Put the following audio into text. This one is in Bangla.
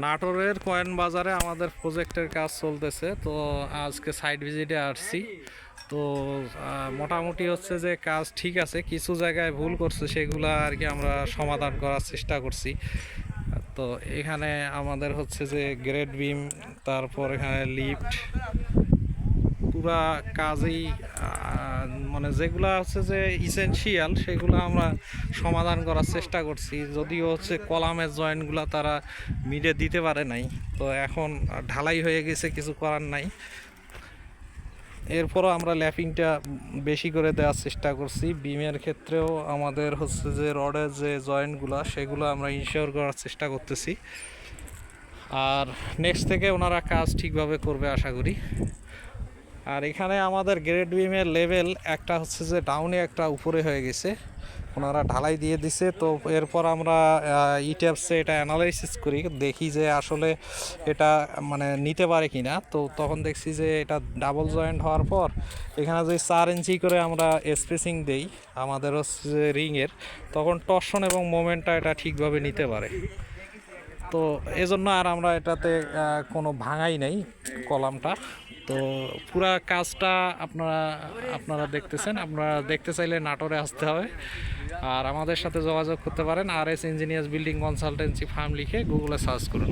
নাটোরের কয়েন বাজারে আমাদের প্রজেক্টের কাজ চলতেছে। তো আজকে সাইট ভিজিটে আসছি। তো মোটামুটি হচ্ছে যে কাজ ঠিক আছে, কিছু জায়গায় ভুল করছে, সেগুলো আর কি আমরা সমাধান করার চেষ্টা করছি। তো এখানে আমাদের হচ্ছে যে গ্রেড বিম, তারপর এখানে লিফট, পুরা কাজেই মানে যেগুলা হচ্ছে যে ইসেনশিয়াল সেগুলো আমরা সমাধান করার চেষ্টা করছি। যদিও হচ্ছে কলামের জয়েন্টগুলো তারা মিডে দিতে পারে নাই, তো এখন ঢালাই হয়ে গেছে, কিছু করার নাই। এরপরও আমরা ল্যাপিংটা বেশি করে দেওয়ার চেষ্টা করছি। বিমের ক্ষেত্রেও আমাদের হচ্ছে যে রডের যে জয়েন্টগুলো সেগুলো আমরা ইনশিওর করার চেষ্টা করতেছি। আর নেক্সট থেকে ওনারা কাজ ঠিকভাবে করবে আশা করি। আর এখানে আমাদের গ্রেড বিমের লেভেল একটা হচ্ছে যে ডাউনে, একটা উপরে হয়ে গেছে, ওনারা ঢালাই দিয়ে দিছে। তো এরপর আমরা ইট্যাপসে এটা অ্যানালাইসিস করি, দেখি যে আসলে এটা মানে নিতে পারে কি না। তো তখন দেখছি যে এটা ডাবল জয়েন্ট হওয়ার পর এখানে যদি 4 ইঞ্চি করে আমরা স্পেসিং দেই আমাদের হচ্ছে যে রিংয়ের, তখন টর্শন এবং মোমেন্টটা এটা ঠিকভাবে নিতে পারে। তো এজন্য আর আমরা এটাতে কোনো ভাঙাই নাই কলামটা। তো পুরা কাজটা আপনারা আপনারা দেখতেছেন। আপনারা দেখতে চাইলে নাটোরে আসতে হবে, আর আমাদের সাথে যোগাযোগ করতে পারেন। R S engineers building consultancy firm লিখে গুগলে সার্চ করুন।